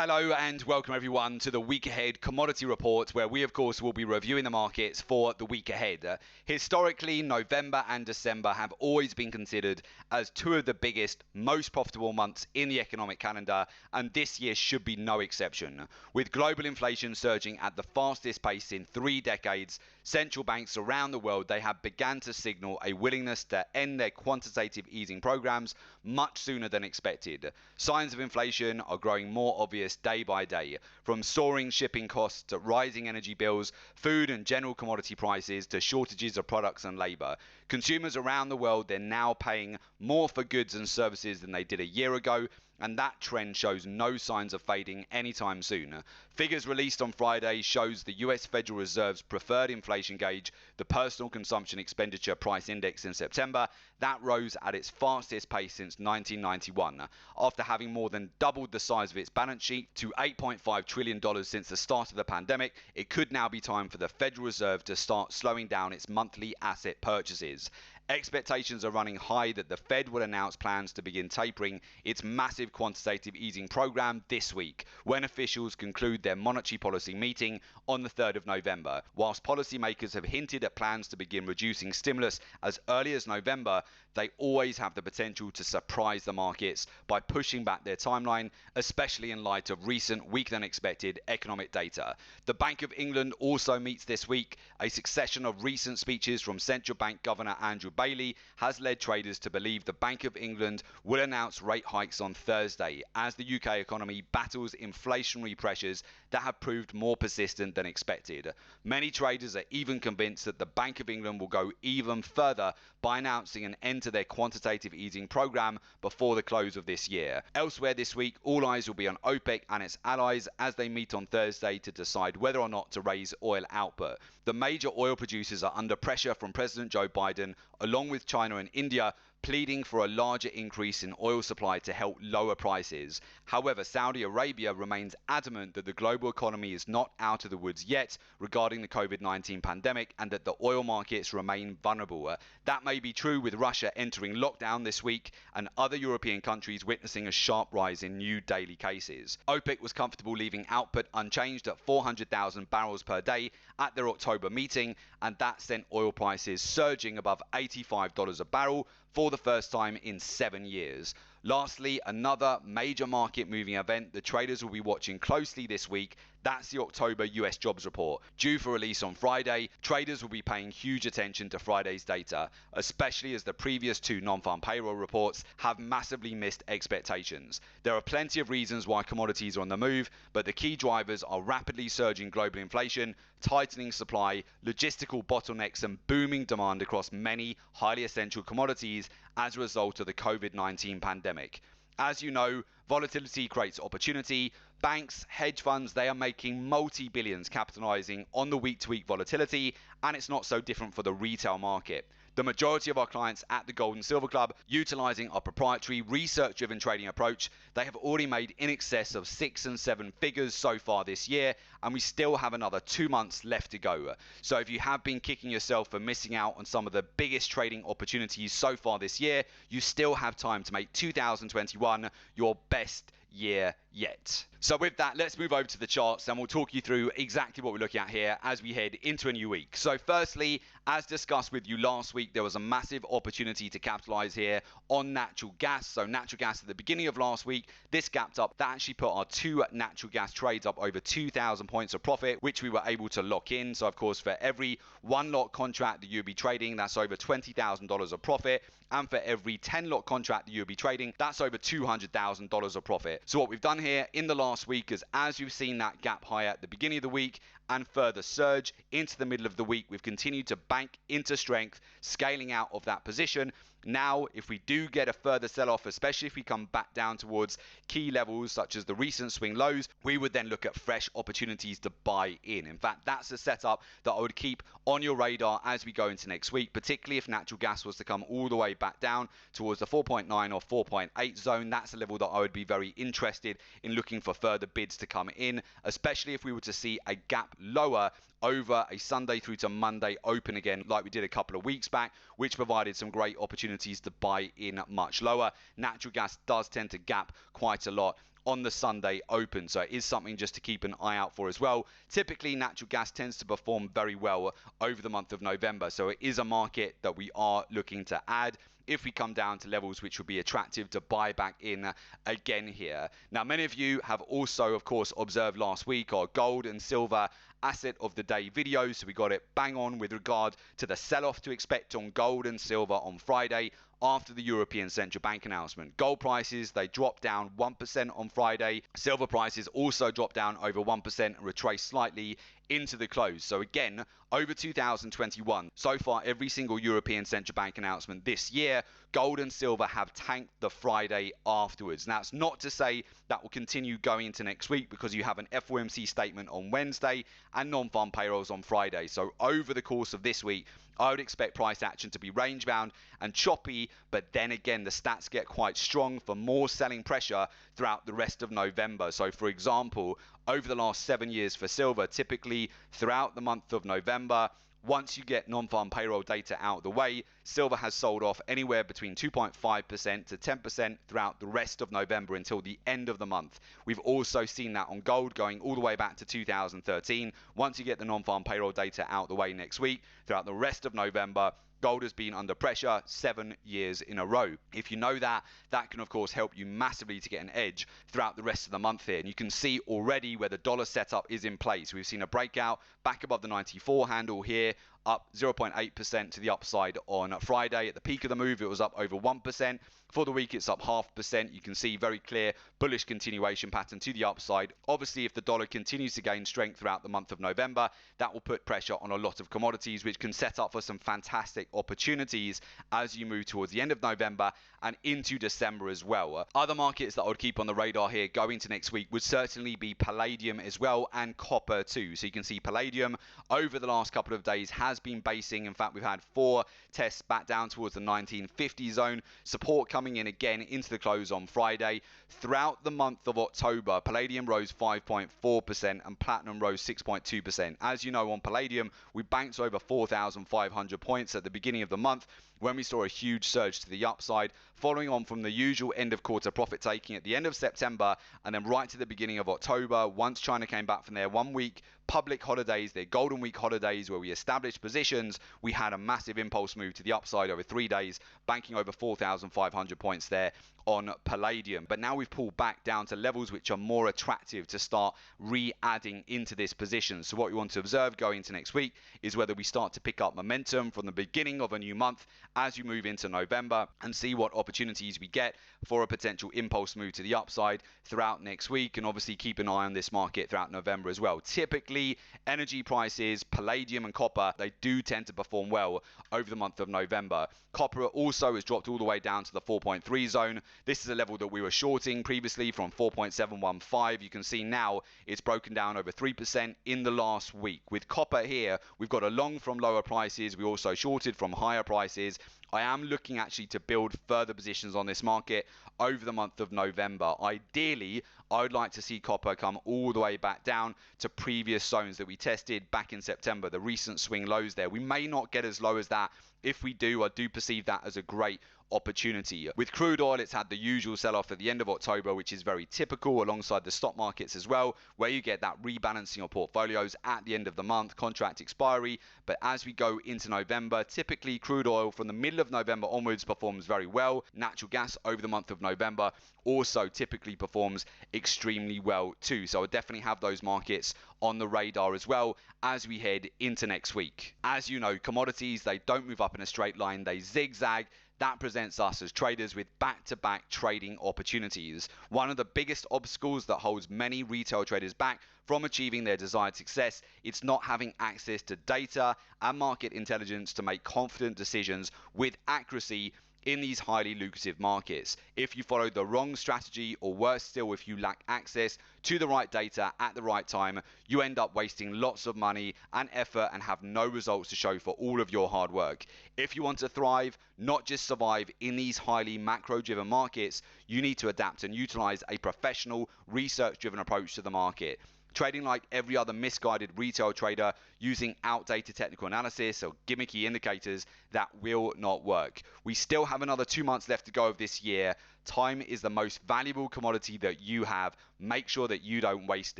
Hello and welcome everyone to the week ahead commodity report, where we of course will be reviewing the markets for the week ahead. Historically, November and December have always been considered as two of the biggest, most profitable months in the economic calendar, and this year should be no exception. With global inflation surging at the fastest pace in 3 decades, central banks around the world they have begun to signal a willingness to end their quantitative easing programs much sooner than expected. Signs of inflation are growing more obvious day by day, from soaring shipping costs to rising energy bills, food and general commodity prices to shortages of products and labor. Consumers around the world, they're now paying more for goods and services than they did a year ago, and that trend shows no signs of fading anytime soon. Figures released on Friday shows the US Federal Reserve's preferred inflation gauge, the Personal Consumption Expenditure Price Index in September, that rose at its fastest pace since 1991. After having more than doubled the size of its balance sheet to $8.5 trillion since the start of the pandemic, it could now be time for the Federal Reserve to start slowing down its monthly asset purchases. Expectations are running high that the Fed will announce plans to begin tapering its massive quantitative easing program this week, when officials conclude their monetary policy meeting on the 3rd of November. Whilst policymakers have hinted at plans to begin reducing stimulus as early as November, they always have the potential to surprise the markets by pushing back their timeline, especially in light of recent weaker than expected economic data. The Bank of England also meets this week. A succession of recent speeches from Central Bank Governor Andrew Bailey has led traders to believe the Bank of England will announce rate hikes on Thursday as the UK economy battles inflationary pressures that have proved more persistent than expected. Many traders are even convinced that the Bank of England will go even further by announcing an end to their quantitative easing program before the close of this year. Elsewhere this week, all eyes will be on OPEC and its allies as they meet on Thursday to decide whether or not to raise oil output. The major oil producers are under pressure from President Joe Biden, along with China and India, pleading for a larger increase in oil supply to help lower prices. However, Saudi Arabia remains adamant that the global economy is not out of the woods yet regarding the COVID-19 pandemic and that the oil markets remain vulnerable. That may be true with Russia entering lockdown this week and other European countries witnessing a sharp rise in new daily cases. OPEC was comfortable leaving output unchanged at 400,000 barrels per day at their October meeting, and that sent oil prices surging above $85 a barrel for the first time in 7 years. Lastly, another major market moving event the traders will be watching closely this week, that's the October US jobs report. Due for release on Friday, traders will be paying huge attention to Friday's data, especially as the previous 2 non-farm payroll reports have massively missed expectations. There are plenty of reasons why commodities are on the move, but the key drivers are rapidly surging global inflation, tightening supply, logistical bottlenecks and booming demand across many highly essential commodities as a result of the COVID-19 pandemic. As you know, volatility creates opportunity. Banks, hedge funds, they are making multi-billions capitalizing on the week-to-week volatility, and it's not so different for the retail market. The majority of our clients at the Gold and Silver Club, utilizing our proprietary research-driven trading approach, they have already made in excess of 6 and 7 figures so far this year, and we still have another 2 months left to go. So if you have been kicking yourself for missing out on some of the biggest trading opportunities so far this year, you still have time to make 2021 your best year yet. So with that, let's move over to the charts and we'll talk you through exactly what we're looking at here as we head into a new week. So firstly, as discussed with you last week, there was a massive opportunity to capitalize here on natural gas. So natural gas at the beginning of last week, this gapped up. That actually put our 2 natural gas trades up over 2,000 points of profit, which we were able to lock in. So of course, for every 1 lot contract that you'll be trading, that's over $20,000 of profit. And for every 10 lot contract that you'll be trading, that's over $200,000 of profit. So what we've done here in the last week is, as you've seen that gap higher at the beginning of the week and further surge into the middle of the week, we've continued to bank into strength, scaling out of that position. Now, if we do get a further sell-off, especially if we come back down towards key levels such as the recent swing lows, we would then look at fresh opportunities to buy in. In fact, that's a setup that I would keep on your radar as we go into next week, particularly if natural gas was to come all the way back down towards the 4.9 or 4.8 zone. That's a level that I would be very interested in looking for further bids to come in, especially if we were to see a gap lower over a Sunday through to Monday open again, like we did a couple of weeks back, which provided some great opportunities to buy in much lower. Natural gas does tend to gap quite a lot on the Sunday open. So it is something just to keep an eye out for as well. Typically, natural gas tends to perform very well over the month of November. So it is a market that we are looking to add if we come down to levels which would be attractive to buy back in again here. Now, many of you have also, of course, observed last week our gold and silver asset of the day video. So we got it bang on with regard to the sell-off to expect on gold and silver on Friday after the European Central Bank announcement. Gold prices, they dropped down 1% on Friday. Silver prices also dropped down over 1% and retraced slightly into the close. So again, over 2021, so far every single European Central Bank announcement this year, gold and silver have tanked the Friday afterwards. Now, it's not to say that will continue going into next week because you have an FOMC statement on Wednesday and non-farm payrolls on Friday. So over the course of this week, I would expect price action to be range bound and choppy, but then again, the stats get quite strong for more selling pressure throughout the rest of November. So for example, over the last 7 years for silver, typically throughout the month of November, once you get non-farm payroll data out of the way, silver has sold off anywhere between 2.5% to 10% throughout the rest of November until the end of the month. We've also seen that on gold going all the way back to 2013. Once you get the non-farm payroll data out of the way next week, throughout the rest of November, gold has been under pressure 7 years in a row. If you know that, that can of course help you massively to get an edge throughout the rest of the month here. And you can see already where the dollar setup is in place. We've seen a breakout back above the 94 handle here, up 0.8% to the upside on Friday. At the peak of the move, it was up over 1%. For the week, it's up 0.5%. You can see very clear bullish continuation pattern to the upside. Obviously, if the dollar continues to gain strength throughout the month of November, that will put pressure on a lot of commodities, which can set up for some fantastic opportunities as you move towards the end of November and into December as well. Other markets that I would keep on the radar here going to next week would certainly be Palladium as well and copper too. So you can see Palladium over the last couple of days has been basing. In fact, we've had 4 tests back down towards the 1950 zone. Support coming in again into the close on Friday. Throughout the month of October, Palladium rose 5.4% and platinum rose 6.2%. As you know, on Palladium, we banked over 4,500 points at the beginning of the month when we saw a huge surge to the upside, following on from the usual end of quarter profit taking at the end of September and then right to the beginning of October, once China came back from their 1 week public holidays, their Golden Week holidays, where we established positions, we had a massive impulse move to the upside over 3 days, banking over 4,500 points there on Palladium. But now we've pulled back down to levels which are more attractive to start re-adding into this position. So what we want to observe going into next week is whether we start to pick up momentum from the beginning of a new month as you move into November and see what opportunities we get for a potential impulse move to the upside throughout next week, and obviously keep an eye on this market throughout November as well. Typically, energy prices, palladium and copper, they do tend to perform well over the month of November. Copper also has dropped all the way down to the 4.3 zone. This is a level that we were shorting previously from 4.715. You can see now it's broken down over 3% in the last week. With copper here, we've got a long from lower prices. We also shorted from higher prices. I am looking actually to build further positions on this market over the month of November. Ideally, I would like to see copper come all the way back down to previous zones that we tested back in September, the recent swing lows there. We may not get as low as that. If we do, I do perceive that as a great opportunity. With crude oil, it's had the usual sell-off at the end of October, which is very typical alongside the stock markets as well, where you get that rebalancing of portfolios at the end of the month, contract expiry. But as we go into November, typically crude oil from the middle of November onwards performs very well. Natural gas over the month of November also typically performs extremely well too. So I definitely have those markets on the radar as well as we head into next week. As you know, commodities, they don't move up in a straight line, they zigzag. That presents us as traders with back-to-back trading opportunities. One of the biggest obstacles that holds many retail traders back from achieving their desired success, it's not having access to data and market intelligence to make confident decisions with accuracy in these highly lucrative markets. If you follow the wrong strategy, or worse still, if you lack access to the right data at the right time, you end up wasting lots of money and effort and have no results to show for all of your hard work. If you want to thrive, not just survive in these highly macro-driven markets, you need to adapt and utilize a professional, research-driven approach to the market. Trading like every other misguided retail trader using outdated technical analysis or gimmicky indicators, that will not work. We still have another 2 months left to go of this year. Time is the most valuable commodity that you have. Make sure that you don't waste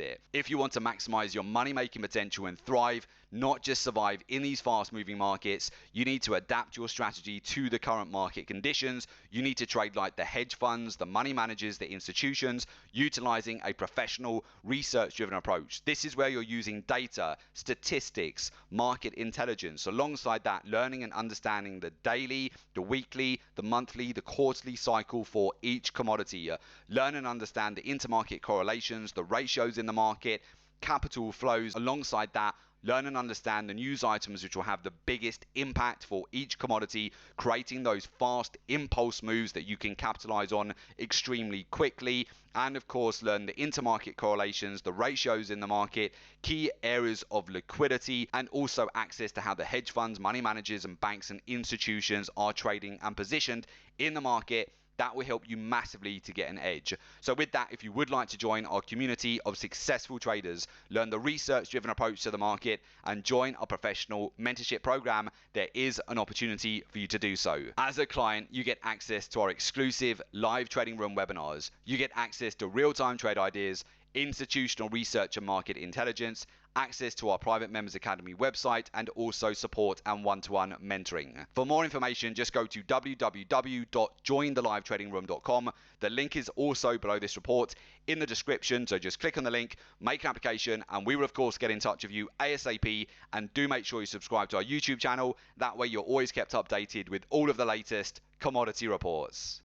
it. If you want to maximize your money-making potential and thrive, not just survive in these fast-moving markets, you need to adapt your strategy to the current market conditions. You need to trade like the hedge funds, the money managers, the institutions, utilizing a professional, research-driven approach. This is where you're using data, statistics, market intelligence. Alongside that, learning and understanding the daily, the weekly, the monthly, the quarterly cycle for each commodity. Learn and understand the intermarket correlations, the ratios in the market, capital flows. Alongside that, learn and understand the news items which will have the biggest impact for each commodity, creating those fast impulse moves that you can capitalize on extremely quickly. And of course, learn the intermarket correlations, the ratios in the market, key areas of liquidity, and also access to how the hedge funds, money managers, and banks and institutions are trading and positioned in the market. That will help you massively to get an edge. So with that, if you would like to join our community of successful traders, learn the research-driven approach to the market, and join our professional mentorship program, there is an opportunity for you to do so. As a client, you get access to our exclusive live trading room webinars. You get access to real-time trade ideas, institutional research and market intelligence, access to our private members academy website, and also support and one-to-one mentoring. For more information, just go to www.jointhelivetradingroom.com. The link is also below this report in the description, so just click on the link, make an application, and we will of course get in touch with you ASAP. And do make sure you subscribe to our YouTube channel. That way you're always kept updated with all of the latest commodity reports.